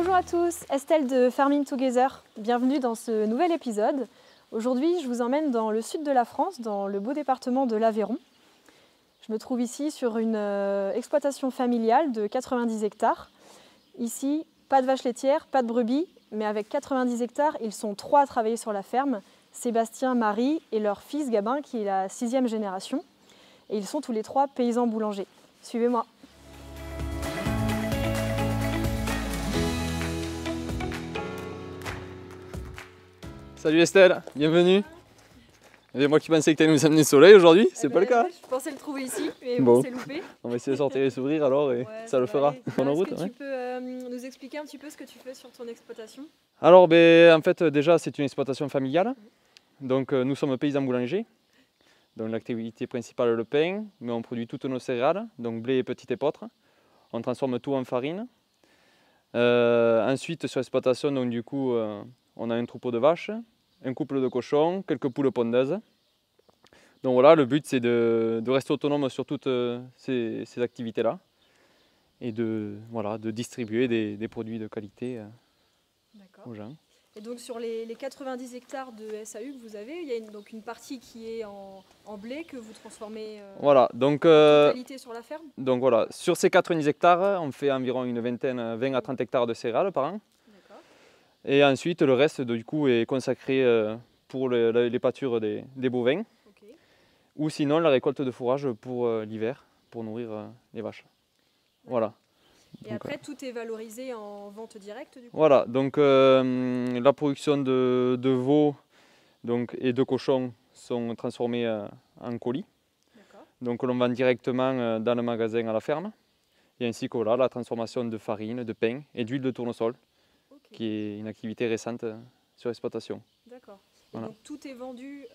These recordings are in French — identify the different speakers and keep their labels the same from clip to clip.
Speaker 1: Bonjour à tous, Estelle de Farming Together. Bienvenue dans ce nouvel épisode. Aujourd'hui, je vous emmène dans le sud de la France, dans le beau département de l'Aveyron. Je me trouve ici sur une exploitation familiale de 90 hectares. Ici, pas de vaches laitières, pas de brebis, mais avec 90 hectares, ils sont 3 à travailler sur la ferme. Sébastien, Marie et leur fils Gabin, qui est la 6e génération. Et ils sont tous les 3 paysans boulangers. Suivez-moi.
Speaker 2: Salut Estelle, bienvenue. Et moi qui pensais que tu allais nous amener le soleil aujourd'hui, c'est pas le cas.
Speaker 1: Je pensais le trouver ici, mais
Speaker 2: bon,
Speaker 1: c'est loupé.
Speaker 2: On va essayer de sortir et s'ouvrir alors et ça le fera.
Speaker 1: En route. Est-ce que tu peux nous expliquer un petit peu ce que tu fais sur ton exploitation?
Speaker 2: Alors en fait déjà c'est une exploitation familiale. Donc nous sommes paysans boulangers. Donc l'activité principale est le pain, mais on produit toutes nos céréales, donc blé et petite épeautre. On transforme tout en farine. Ensuite sur l'exploitation, donc du coup on a un troupeau de vaches, un couple de cochons, quelques poules pondeuses. Donc voilà, le but c'est de rester autonome sur toutes ces activités-là et de distribuer des produits de qualité aux gens.
Speaker 1: Et donc sur les 90 hectares de SAU que vous avez, il y a donc une partie qui est en blé que vous transformez
Speaker 2: voilà,
Speaker 1: en totalité sur la ferme.
Speaker 2: Donc voilà, sur ces 90 hectares, on fait environ une vingtaine, 20 à 30 hectares de céréales par an. Et ensuite, le reste du coup est consacré pour les pâtures des bovins. Okay. Ou sinon la récolte de fourrage pour l'hiver, pour nourrir les vaches. Voilà.
Speaker 1: Et donc, après, tout est valorisé en vente directe du coup?
Speaker 2: Voilà, donc la production de veaux et de cochons sont transformés en colis. Donc l'on vend directement dans le magasin à la ferme. Et ainsi que la transformation de farine, de pain et d'huile de tournesol. Qui est une activité récente sur l'exploitation. D'accord.
Speaker 1: Voilà. Donc tout est vendu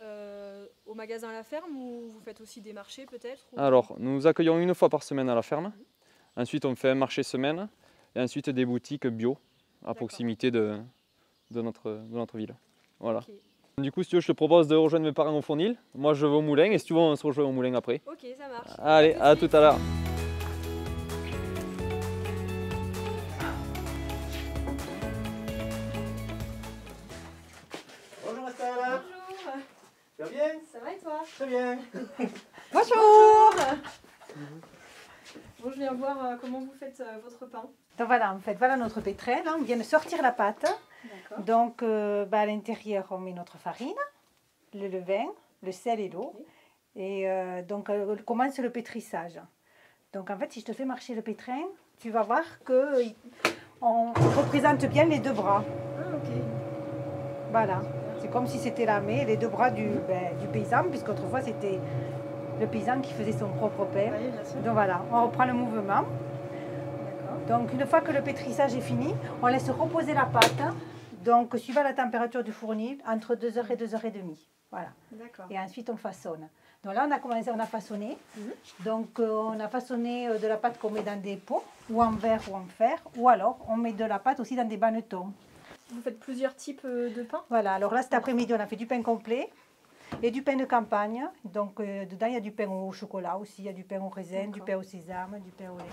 Speaker 1: au magasin à la ferme ou vous faites aussi des marchés peut-être?
Speaker 2: Alors, nous accueillons une fois par semaine à la ferme. Ensuite, on fait un marché semaine et ensuite des boutiques bio à proximité de notre ville. Voilà. Okay. Du coup, si tu veux, je te propose de rejoindre mes parents au Fournil. Moi, je vais au moulin et si tu veux, on se rejoint au moulin après.
Speaker 1: Ok, ça marche.
Speaker 2: Allez, à tout à l'heure.
Speaker 3: Tu vas bien?
Speaker 1: Ça va et toi?
Speaker 3: Très bien.
Speaker 1: Bonjour. Bon, je viens voir comment vous faites votre pain.
Speaker 4: Donc voilà, en fait, voilà notre pétrel. On vient de sortir la pâte. Donc à l'intérieur, on met notre farine, le levain, le sel et l'eau. Et donc on commence le pétrissage. Donc en fait, si je te fais marcher le pétrin, tu vas voir qu'on représente bien les deux bras.
Speaker 1: Ah, ok.
Speaker 4: Voilà. C'est comme si c'était la main, les deux bras du paysan, puisqu'autrefois c'était le paysan qui faisait son propre pain.
Speaker 1: Oui, bien sûr.
Speaker 4: Donc voilà, on reprend le mouvement. Donc une fois que le pétrissage est fini, on laisse reposer la pâte. Donc suivant la température du fournil, entre 2h et 2h30. Voilà. Et ensuite on façonne. Donc là on a façonné. Donc on a façonné de la pâte qu'on met dans des pots, ou en verre ou en fer, ou alors on met de la pâte aussi dans des bannetons.
Speaker 1: Vous faites plusieurs types de pain? Voilà,
Speaker 4: alors là cet après-midi on a fait du pain complet et du pain de campagne. Donc dedans il y a du pain au chocolat aussi, il y a du pain au raisin, du pain au sésame, du pain au lait.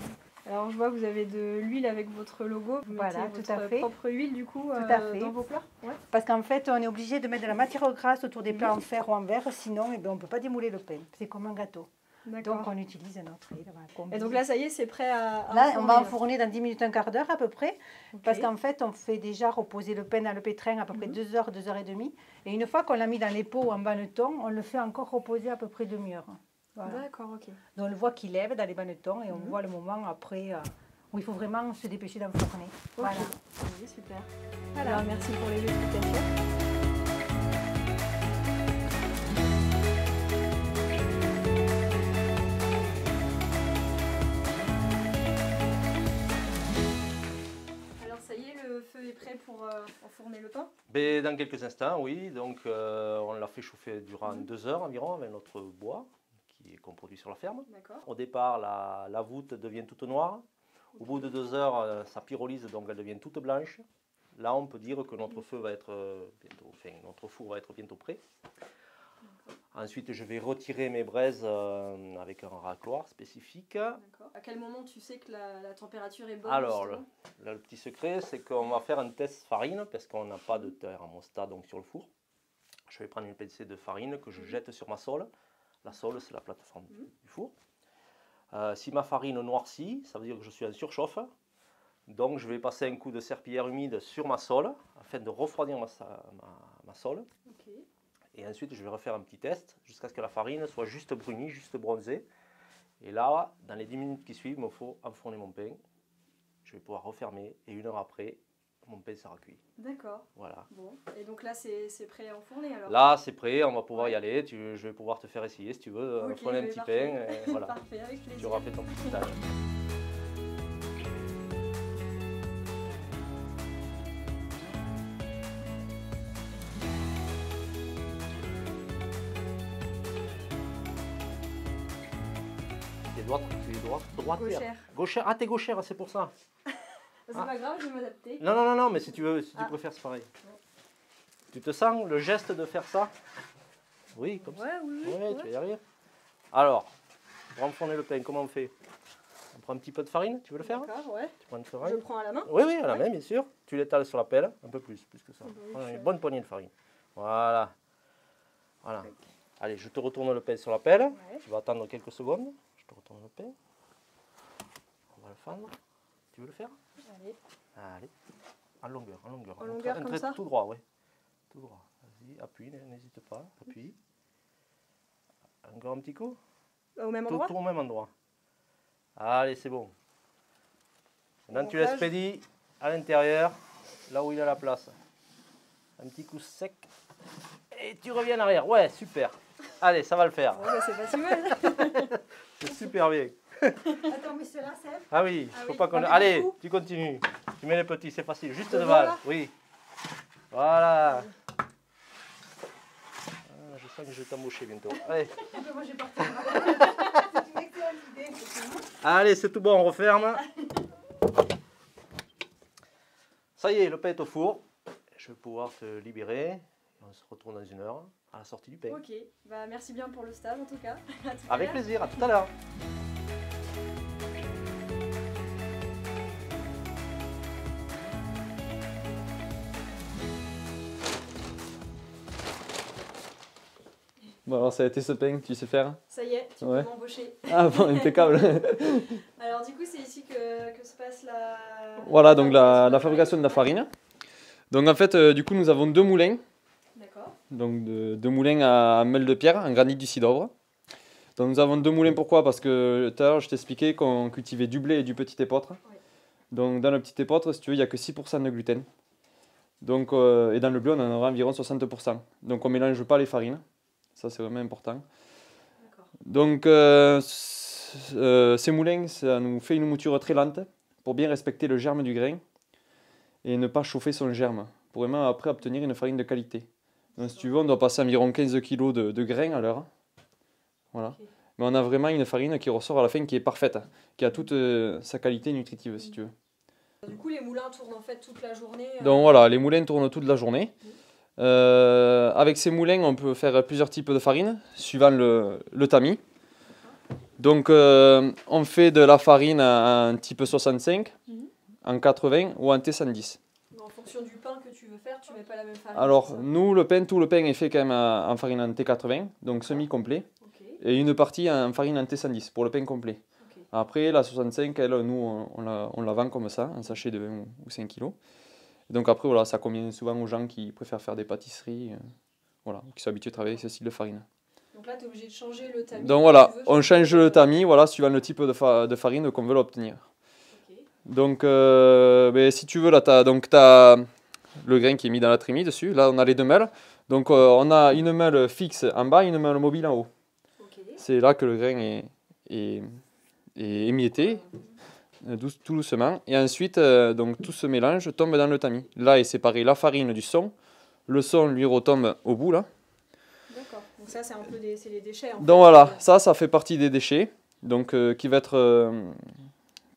Speaker 1: Alors je vois que vous avez de l'huile avec votre logo. Vous
Speaker 4: voilà,
Speaker 1: mettez
Speaker 4: tout à
Speaker 1: votre
Speaker 4: fait.
Speaker 1: Propre huile du coup dans vos plats?
Speaker 4: Parce qu'en fait on est obligé de mettre de la matière grasse autour des plats en fer ou en verre, sinon on ne peut pas démouler le pain. C'est comme un gâteau. Donc on utilise notre huile.
Speaker 1: Et donc là ça y est, c'est prêt à
Speaker 4: là on va enfourner dans 10 minutes, un quart d'heure à peu près. Parce qu'en fait on fait déjà reposer le pain dans le pétrin à peu près 2h, 2h30. Et une fois qu'on l'a mis dans les pots ou en bannetons, on le fait encore reposer à peu près demi-heure.
Speaker 1: Voilà. D'accord, ok.
Speaker 4: Donc on le voit qu'il lève dans les bannetons et on voit le moment après où il faut vraiment se dépêcher d'enfourner. Voilà.
Speaker 1: Oui, super. Voilà. Alors, merci pour les explications. Le feu est prêt pour enfourner le pain?
Speaker 3: Dans quelques instants, oui. Donc, on l'a fait chauffer durant 2 heures environ avec notre bois qu'on produit sur la ferme. Au départ, la voûte devient toute noire. Au bout de 2 heures, ça pyrolise, donc elle devient toute blanche. Là, on peut dire que notre feu va être bientôt, notre four va être bientôt prêt. Ensuite, je vais retirer mes braises avec un racloir spécifique.
Speaker 1: D'accord. À quel moment tu sais que la température est bonne?
Speaker 3: Alors, le petit secret, c'est qu'on va faire un test farine parce qu'on n'a pas de thermostat donc sur le four. Je vais prendre une pincée de farine que je jette sur ma sole. La sole, c'est la plateforme du four. Si ma farine noircit, ça veut dire que je suis en surchauffe. Donc, je vais passer un coup de serpillière humide sur ma sole afin de refroidir ma sole.
Speaker 1: Okay.
Speaker 3: Et ensuite, je vais refaire un petit test jusqu'à ce que la farine soit juste brunie, juste bronzée. Et là, dans les 10 minutes qui suivent, il me faut enfourner mon pain. Je vais pouvoir refermer et 1 heure après, mon pain sera cuit.
Speaker 1: D'accord.
Speaker 3: Voilà.
Speaker 1: Bon. Et donc là, c'est prêt à enfourner alors?
Speaker 3: Là, c'est prêt, on va pouvoir y aller. Je vais pouvoir te faire essayer si tu veux,
Speaker 1: Okay,
Speaker 3: enfourner un petit
Speaker 1: parfait.
Speaker 3: pain. Et voilà.
Speaker 1: Parfait, avec plaisir.
Speaker 3: Tu auras fait ton petit stage. Tu es droitière.
Speaker 1: Gauchère.
Speaker 3: Gauchère. Ah, t'es gauchère, c'est pour ça.
Speaker 1: C'est pas grave, je vais m'adapter.
Speaker 3: Non, mais si tu veux, si tu préfères, c'est pareil. Tu te sens le geste de faire ça? Oui, comme ça.
Speaker 1: Oui.
Speaker 3: Ouais, tu vas y arriver. Alors, pour enfourner le pain, comment on fait? On prend un petit peu de farine, tu veux le faire?
Speaker 1: D'accord, ouais.
Speaker 3: Tu prends une
Speaker 1: Je
Speaker 3: farine?
Speaker 1: prends à la main?
Speaker 3: Oui, à la main, bien sûr. Tu l'étales sur la pelle, un peu plus que ça.
Speaker 1: Oui,
Speaker 3: Voilà, une bonne poignée de farine. Voilà. Allez, je te retourne le pain sur la pelle.
Speaker 1: Ouais.
Speaker 3: Tu vas attendre quelques secondes. Je te retourne le pain. On va le fendre. Tu veux le faire? Allez. En longueur.
Speaker 1: En longueur,
Speaker 3: un
Speaker 1: comme
Speaker 3: trait
Speaker 1: ça?
Speaker 3: tout droit, oui. Tout droit. Vas-y, appuie, n'hésite pas. Appuie. Encore un petit coup.
Speaker 1: Au même endroit?
Speaker 3: Tout au même endroit. Allez, c'est bon. Maintenant, tu l'expédies à l'intérieur, là où il a la place. Un petit coup sec. Et tu reviens en arrière. Ouais, super. Allez, ça va le faire.
Speaker 1: Bon, bah, c'est pas si mal.
Speaker 3: C'est super bien.
Speaker 4: Attends, mais cela, c'est...
Speaker 3: Ah oui, faut pas qu'on...
Speaker 4: Avec
Speaker 3: Allez,
Speaker 4: le coup.
Speaker 3: tu continues. Tu mets les petits, c'est facile. Juste devant.
Speaker 1: Voilà.
Speaker 3: Oui. Voilà. Ah, je sens que je vais t'embaucher bientôt. Allez.
Speaker 4: Moi, j'ai parti. C'est une excellente idée.
Speaker 3: Allez, c'est tout bon, on referme. Ça y est, le pain est au four. Je vais pouvoir te libérer. On se retrouve dans 1 heure à la sortie du pain.
Speaker 1: Ok, bah, merci bien pour le stage en tout cas. À tout à
Speaker 3: Avec
Speaker 1: l'heure.
Speaker 3: plaisir, à tout à l'heure.
Speaker 2: Bon, alors ça a été ce pain que tu sais faire?
Speaker 1: Ça y est, tu
Speaker 2: Ouais.
Speaker 1: peux m'embaucher.
Speaker 2: Ah bon, impeccable.
Speaker 1: Alors du coup, c'est ici que se passe la...
Speaker 2: Voilà, donc la fabrication de la farine. Donc en fait, du coup, nous avons 2 moulins.
Speaker 1: D'accord.
Speaker 2: Donc 2 moulins à meule de pierre, en granit du Cidovre. Donc nous avons 2 moulins, pourquoi? Parce que tout à l'heure, je t'expliquais qu'on cultivait du blé et du petit épeautre.
Speaker 1: Oui.
Speaker 2: Donc dans le petit épeautre, si tu veux, il n'y a que 6% de gluten. Donc, et dans le blé, on en aura environ 60%. Donc on ne mélange pas les farines. Ça, c'est vraiment important.
Speaker 1: D'accord.
Speaker 2: Donc, ces moulins, ça nous fait une mouture très lente pour bien respecter le germe du grain et ne pas chauffer son germe pour vraiment après obtenir une farine de qualité. Donc, si tu veux, on doit passer environ 15 kg de grains à l'heure. Voilà.
Speaker 1: Ok.
Speaker 2: Mais on a vraiment une farine qui ressort à la fin qui est parfaite, qui a toute sa qualité nutritive, si tu veux.
Speaker 1: Du coup, les moulins tournent en fait toute la journée.
Speaker 2: Donc voilà, les moulins tournent toute la journée. Avec ces moulins, on peut faire plusieurs types de farine, suivant le tamis. Donc, on fait de la farine en type 65, en 80 ou en T110.
Speaker 1: En fonction du pain que tu veux faire, tu mets pas la même farine.
Speaker 2: Alors,
Speaker 1: c'est ça?
Speaker 2: nous, tout le pain est fait quand même en farine en T80, donc semi-complet,
Speaker 1: Ok.
Speaker 2: et une partie en farine en T110 pour le pain complet.
Speaker 1: Ok.
Speaker 2: Après, la 65, elle, nous, on la vend comme ça, en sachet de 20 ou 5 kg. Donc après, voilà, ça convient souvent aux gens qui préfèrent faire des pâtisseries, voilà, qui sont habitués à travailler avec ce style de farine.
Speaker 1: Donc là, tu es obligé de changer le tamis.
Speaker 2: Donc voilà,
Speaker 1: Tu veux
Speaker 2: on
Speaker 1: changer
Speaker 2: change le tamis, voilà, suivant le type de farine qu'on veut l'obtenir.
Speaker 1: Ok.
Speaker 2: Donc, si tu veux, là, tu as le grain qui est mis dans la trémie dessus. Là, on a les 2 meules. Donc, on a une meule fixe en bas et une meule mobile en haut.
Speaker 1: Ok.
Speaker 2: C'est là que le grain est émietté, tout doucement. Et ensuite, donc, tout ce mélange tombe dans le tamis. Là est séparé la farine du son. Le son, lui, retombe au bout, là.
Speaker 1: D'accord. Donc ça, c'est un peu c'est les déchets. En fait.
Speaker 2: Donc voilà, ça fait partie des déchets, donc qui va être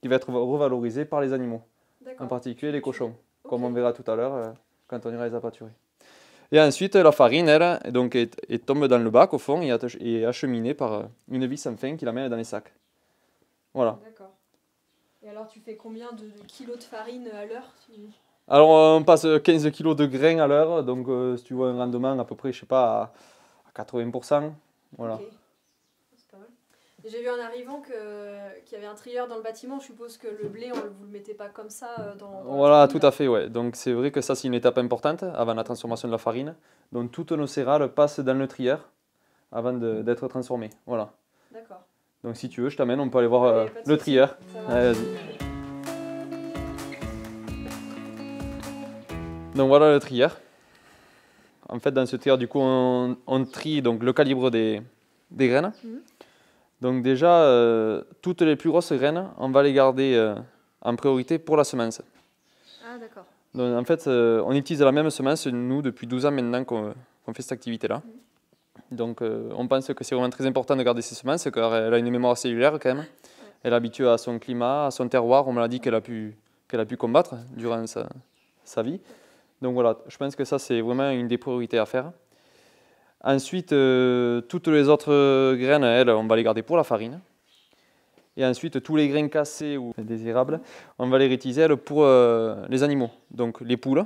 Speaker 2: revalorisé par les animaux, en
Speaker 1: D'accord.
Speaker 2: particulier les cochons,
Speaker 1: Ok.
Speaker 2: comme on verra tout à l'heure quand on ira les appâturer. Et ensuite, la farine, elle, donc, elle tombe dans le bac au fond et est acheminée par une vis sans fin qui la met dans les sacs. Voilà.
Speaker 1: D'accord. Et alors, tu fais combien de kilos de farine à l'heure?
Speaker 2: Alors, on passe 15 kg de grains à l'heure, donc si tu vois un rendement à peu près, je sais pas, à 80%. Voilà.
Speaker 1: Okay. C'est pas mal. J'ai vu en arrivant qu'il y avait un trieur dans le bâtiment. Je suppose que le blé, vous le mettez pas comme ça dans
Speaker 2: voilà, tout à fait, ouais. Donc c'est vrai que ça, c'est une étape importante avant la transformation de la farine. Donc toutes nos céréales passent dans le trieur avant d'être transformées. Voilà.
Speaker 1: D'accord.
Speaker 2: Donc si tu veux, je t'amène, on peut aller voir le trieur. Allez, vas-y. Donc voilà le trieur. En fait, dans ce trieur, du coup, on trie donc, le calibre des graines. Donc déjà, toutes les plus grosses graines, on va les garder en priorité pour la semence.
Speaker 1: Ah, d'accord.
Speaker 2: Donc en fait, on utilise la même semence, nous, depuis 12 ans maintenant qu'on fait cette activité-là. Donc on pense que c'est vraiment très important de garder ces semences, car elle a une mémoire cellulaire quand même. Elle est habituée à son climat, à son terroir, aux maladies qu'elle a pu combattre durant sa vie. Donc voilà, je pense que ça c'est vraiment une des priorités à faire. Ensuite, toutes les autres graines, elles, on va les garder pour la farine. Et ensuite, tous les grains cassés ou indésirables, on va les réutiliser elles, pour les animaux. Donc les poules.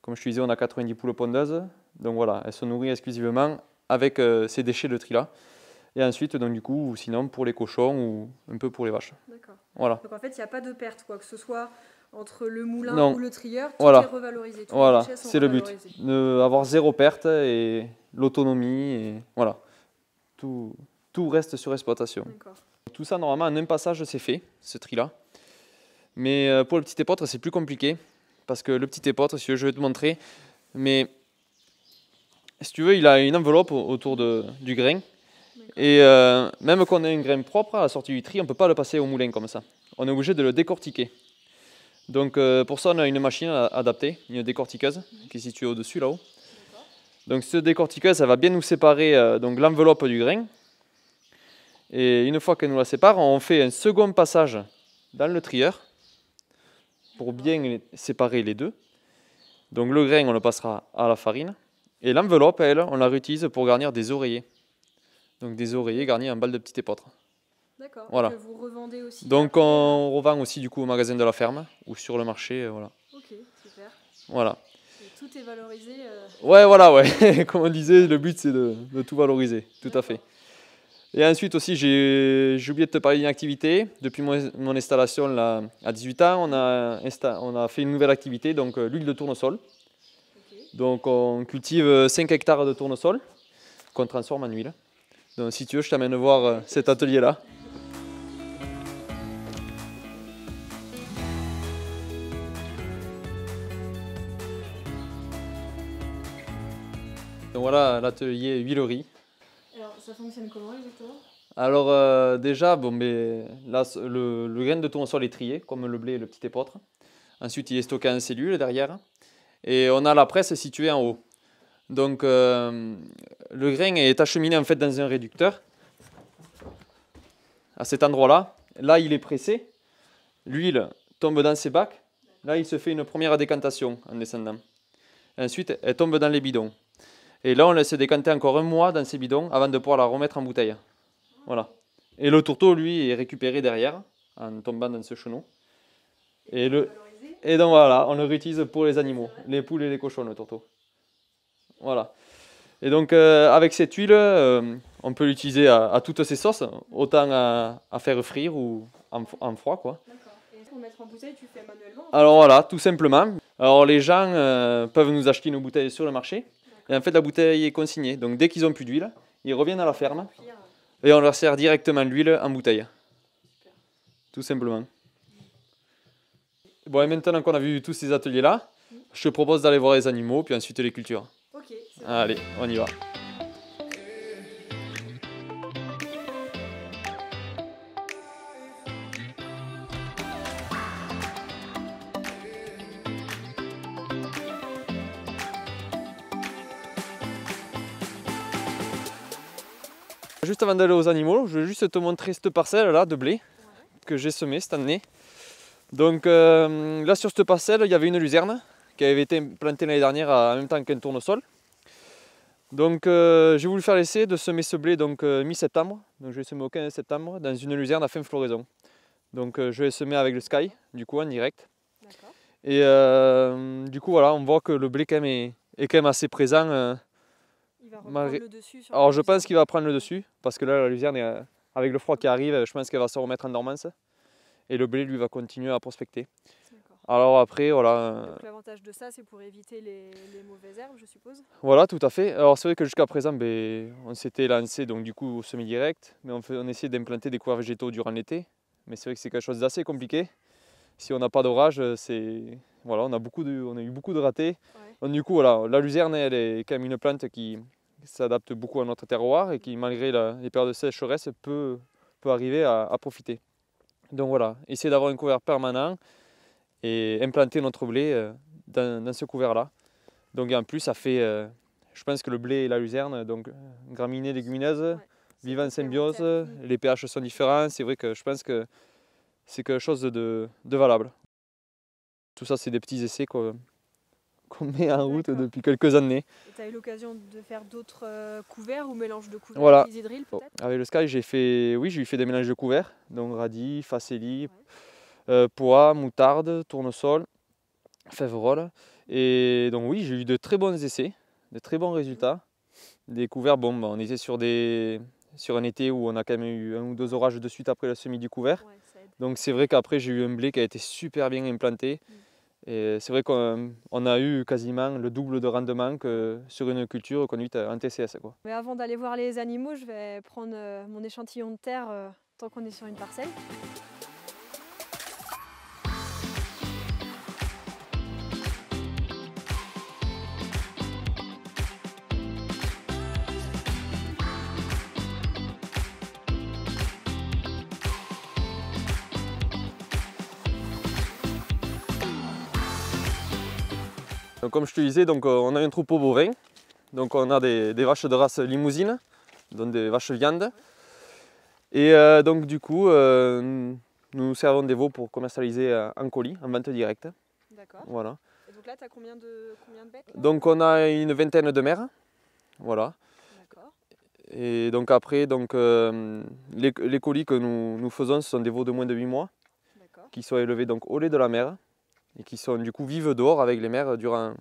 Speaker 2: Comme je te disais, on a 90 poules pondeuses. Donc voilà, elles se nourrissent exclusivement avec ces déchets de tri-là. Et ensuite, donc, du coup, sinon pour les cochons ou un peu pour les vaches.
Speaker 1: D'accord.
Speaker 2: Voilà.
Speaker 1: Donc en fait, il n'y a pas de perte, quoi, que ce soit entre le moulin
Speaker 2: non.
Speaker 1: ou le trieur, tout
Speaker 2: voilà.
Speaker 1: est revalorisé.
Speaker 2: Voilà, c'est le but. Avoir zéro perte et l'autonomie. Et voilà. Tout reste sur exploitation. Tout ça, normalement, en un passage, c'est fait, ce tri-là. Mais pour le petit épeautre, c'est plus compliqué. Parce que le petit épeautre, si tu veux, je vais te montrer. Mais si tu veux, il a une enveloppe autour du grain. Et même qu'on ait un grain propre à la sortie du tri, on ne peut pas le passer au moulin comme ça. On est obligé de le décortiquer. Donc pour ça, on a une machine adaptée, une décortiqueuse, qui est située au-dessus, là-haut. Donc cette décortiqueuse, elle va bien nous séparer donc l'enveloppe du grain. Et une fois qu'elle nous la sépare, on fait un second passage dans le trieur pour bien séparer les deux. Donc le grain, on le passera à la farine. Et l'enveloppe, elle, on la réutilise pour garnir des oreillers. Donc des oreillers garnis en balles de petit épeautre.
Speaker 1: D'accord.
Speaker 2: Voilà.
Speaker 1: Que vous revendez aussi.
Speaker 2: Donc on revend aussi du coup au magasin de la ferme ou sur le marché, voilà.
Speaker 1: Ok, super.
Speaker 2: Voilà.
Speaker 1: Et tout est valorisé.
Speaker 2: Ouais, voilà, ouais. Comme on disait, le but c'est de tout valoriser, tout à fait. Et ensuite aussi, j'ai oublié de te parler d'une activité. Depuis mon installation là, à 18 ans, on a fait une nouvelle activité, donc l'huile de tournesol. Okay. Donc on cultive 5 hectares de tournesol qu'on transforme en huile. Donc si tu veux, je t'amène voir cet atelier-là. Donc voilà l'atelier huilerie.
Speaker 1: Alors ça fonctionne comment exactement?
Speaker 2: Alors déjà, bon, mais là, le grain de tournesol est trié, comme le blé et le petit épeautre. Ensuite, il est stocké en cellules derrière. Et on a la presse située en haut. Donc le grain est acheminé en fait dans un réducteur. À cet endroit-là. Là, il est pressé. L'huile tombe dans ces bacs. Là, il se fait une première décantation en descendant. Ensuite, elle tombe dans les bidons. Et là, on laisse décanter encore un mois dans ces bidons avant de pouvoir la remettre en bouteille. Voilà. Et le tourteau, lui, est récupéré derrière en tombant dans ce chenot. Et donc voilà, on le réutilise pour les animaux, les poules et les cochons, le tourteau. Voilà. Et donc avec cette huile, on peut l'utiliser à toutes ces sauces, autant à faire frire ou en froid, quoi.
Speaker 1: D'accord. Et pour mettre en bouteille, tu fais manuellement?
Speaker 2: Alors voilà, tout simplement. Alors les gens peuvent nous acheter une bouteille sur le marché. Et en fait, la bouteille est consignée. Donc dès qu'ils n'ont plus d'huile, ils reviennent à la ferme et on leur sert directement l'huile en bouteille. Super. Tout simplement. Bon, et maintenant qu'on a vu tous ces ateliers-là, je te propose d'aller voir les animaux, puis ensuite les cultures.
Speaker 1: Ok.
Speaker 2: Allez, on y va. Juste avant d'aller aux animaux, je vais juste te montrer cette parcelle-là de blé que j'ai semé cette année. Donc là sur cette parcelle, il y avait une luzerne qui avait été plantée l'année dernière en même temps qu'un tournesol. Donc j'ai voulu faire l'essai de semer ce blé donc mi-septembre. Donc je vais semer au 15 septembre dans une luzerne à fin floraison. Donc je vais semer avec le Sky, du coup en direct. Et du coup voilà, on voit que le blé quand même est quand même assez présent.
Speaker 1: Il va reprendre le dessus sur
Speaker 2: Alors je pense qu'il va prendre le dessus, parce que là la luzerne, avec le froid qui arrive, je pense qu'elle va se remettre en dormance. Et le blé lui va continuer à prospecter. Alors après, voilà.
Speaker 1: Donc l'avantage de ça, c'est pour éviter les mauvaises herbes, je suppose.
Speaker 2: Voilà, tout à fait. Alors c'est vrai que jusqu'à présent, on s'était lancé donc du coup au semis direct, mais on essayait d'implanter des couverts végétaux durant l'été. Mais c'est vrai que c'est quelque chose d'assez compliqué. Si on n'a pas d'orage, voilà, on a eu beaucoup de ratés. Ouais. Donc du coup, voilà, la luzerne, elle est quand même une plante qui s'adapte beaucoup à notre terroir et qui, malgré les périodes de sécheresse, peut arriver à profiter. Donc voilà, essayer d'avoir un couvert permanent et implanter notre blé dans ce couvert-là. Donc en plus, ça fait, je pense que le blé et la luzerne, donc graminées, légumineuses, vivent en symbiose, les pH sont différents. C'est vrai que je pense que c'est quelque chose de valable. Tout ça, c'est des petits essais qu'on met en route depuis quelques années.
Speaker 1: Tu as eu l'occasion de faire d'autres couverts ou mélanges de couverts,
Speaker 2: voilà.
Speaker 1: Avec l'Isidril peut-être?
Speaker 2: Avec le Sky, j'ai fait des mélanges de couverts, donc radis, facélie, pois, moutarde, tournesol, fèverolle. Et donc oui, j'ai eu de très bons essais, de très bons résultats. Des couverts, on était sur un été où on a quand même eu 1 ou 2 orages de suite après le semis du couvert. Ouais, donc c'est vrai qu'après j'ai eu un blé qui a été super bien implanté. Et c'est vrai qu'on a eu quasiment le double de rendement que sur une culture conduite en TCS, quoi.
Speaker 1: Mais avant d'aller voir les animaux, je vais prendre mon échantillon de terre tant qu'on est sur une parcelle.
Speaker 2: Donc, comme je te disais, on a un troupeau bovin. Donc on a des vaches de race limousine, donc des vaches viande. Et donc du coup, nous servons des veaux pour commercialiser en colis, en vente directe.
Speaker 1: D'accord.
Speaker 2: Voilà.
Speaker 1: Et donc là, tu as combien de bêtes là?
Speaker 2: Donc on a une vingtaine de mères. Voilà.
Speaker 1: D'accord.
Speaker 2: Et donc après, les colis que nous faisons, ce sont des veaux de moins de 8 mois. Qui sont élevés donc au lait de la mère et qui sont du coup vivent dehors avec les mères durant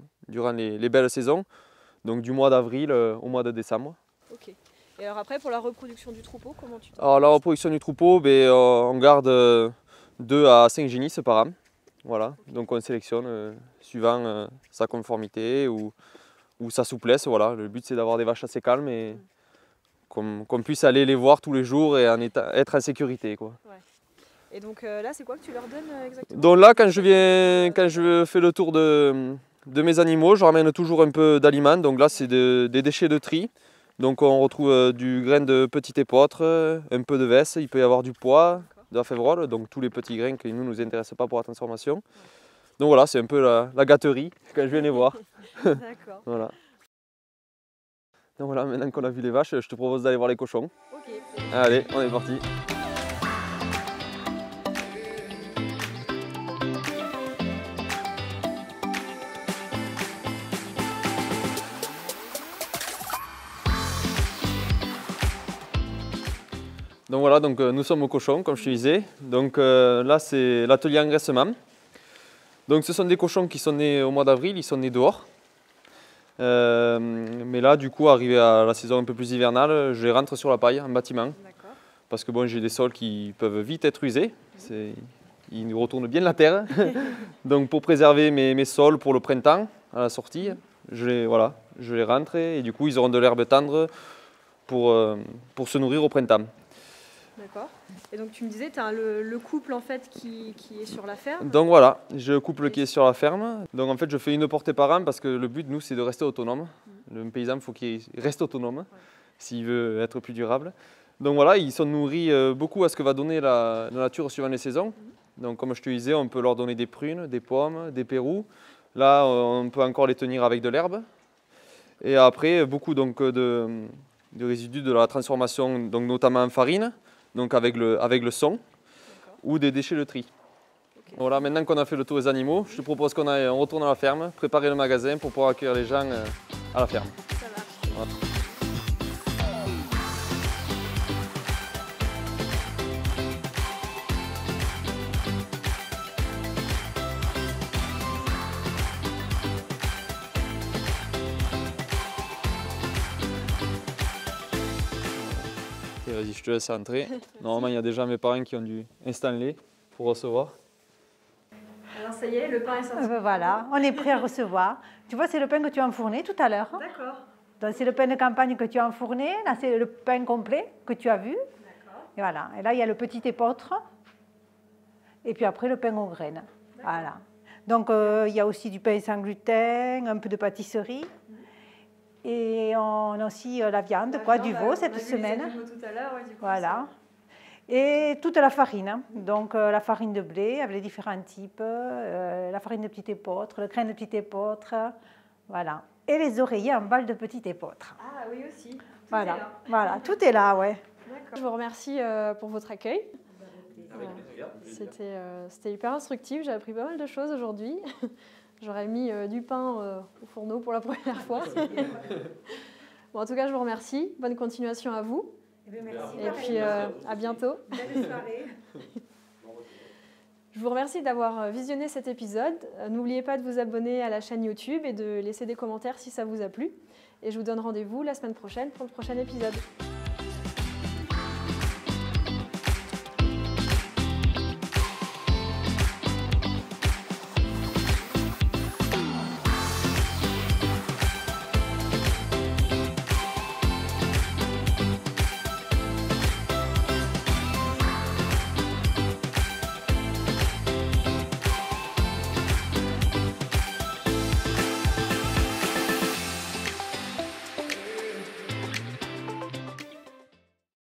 Speaker 2: les belles saisons, donc du mois d'avril au mois de décembre.
Speaker 1: Ok. Et alors après, pour la reproduction du troupeau, comment tu t'en
Speaker 2: Alors la reproduction du troupeau, on garde 2 à 5 génisses par an. Voilà. Okay. Donc on sélectionne suivant sa conformité ou sa souplesse. Voilà. Le but c'est d'avoir des vaches assez calmes et qu'on puisse aller les voir tous les jours et être en sécurité, quoi.
Speaker 1: Ouais. Et donc là, c'est quoi que tu leur donnes exactement?
Speaker 2: Donc là, quand je fais le tour de mes animaux, je ramène toujours un peu d'aliments. Donc là, c'est des déchets de tri. Donc on retrouve du grain de petit épeautre, un peu de vesse, il peut y avoir du pois, de la févrole, donc tous les petits grains qui nous intéressent pas pour la transformation. Donc voilà, c'est un peu la gâterie quand je viens les voir.
Speaker 1: D'accord.
Speaker 2: Voilà. Donc voilà, maintenant qu'on a vu les vaches, je te propose d'aller voir les cochons.
Speaker 1: Ok.
Speaker 2: Allez, on est parti. Donc voilà, nous sommes au cochon, comme je te disais. Donc là, c'est l'atelier engraissement. Donc ce sont des cochons qui sont nés au mois d'avril, ils sont nés dehors. Mais là, du coup, arrivé à la saison un peu plus hivernale, je les rentre sur la paille, en bâtiment. Parce que bon, j'ai des sols qui peuvent vite être usés. Ils nous retournent bien la terre. Donc pour préserver mes sols pour le printemps, à la sortie, je les rentre et du coup, ils auront de l'herbe tendre pour se nourrir au printemps.
Speaker 1: D'accord. Et donc tu me disais, tu as le couple en fait qui est sur la ferme.
Speaker 2: Donc voilà, j'ai le couple qui est sur la ferme. Donc en fait, je fais une portée par an parce que le but, nous, c'est de rester autonome. Le paysan, il faut qu'il reste autonome s'il veut être plus durable. Donc voilà, ils sont nourris beaucoup à ce que va donner la nature suivant les saisons. Donc comme je te disais, on peut leur donner des prunes, des pommes, des pérous. Là, on peut encore les tenir avec de l'herbe. Et après, beaucoup donc, de résidus de la transformation, donc, notamment en farine. Donc avec le son ou des déchets de tri. Okay. Voilà, maintenant qu'on a fait le tour des animaux, je te propose qu'on retourne à la ferme, préparer le magasin pour pouvoir accueillir les gens à la ferme.
Speaker 1: Ça marche. Voilà.
Speaker 2: vas-y, je te laisse entrer. Normalement, il y a déjà mes parents qui ont dû installer pour recevoir.
Speaker 1: Alors ça y est, le pain est sorti.
Speaker 4: Voilà, on est prêt à recevoir. Tu vois, c'est le pain que tu as enfourné tout à l'heure.
Speaker 1: D'accord.
Speaker 4: Donc c'est le pain de campagne que tu as enfourné. Là, c'est le pain complet que tu as vu. Et voilà. Et là, il y a le petit épeautre. Et puis après, le pain aux graines. Voilà. Donc, il y a aussi du pain sans gluten, un peu de pâtisserie. Et on a aussi la viande, du veau cette semaine.
Speaker 1: Tout à l'heure, ouais, du coup,
Speaker 4: voilà. Et toute la farine. Hein. Donc, la farine de blé avec les différents types, la farine de petit épeautre, le grain de petit épeautre. Voilà. Et les oreillers en balle de petit épeautre.
Speaker 1: Ah oui, aussi.
Speaker 4: Voilà. Voilà, tout est là, ouais.
Speaker 1: Je vous remercie pour votre accueil. C'était hyper instructif, j'ai appris pas mal de choses aujourd'hui. J'aurais mis du pain au fourneau pour la première fois. Bon, en tout cas, je vous remercie. Bonne continuation à vous.
Speaker 4: Merci.
Speaker 1: Et puis à bientôt.
Speaker 4: Belle soirée.
Speaker 1: Je vous remercie d'avoir visionné cet épisode. N'oubliez pas de vous abonner à la chaîne YouTube et de laisser des commentaires si ça vous a plu. Et je vous donne rendez-vous la semaine prochaine pour le prochain épisode.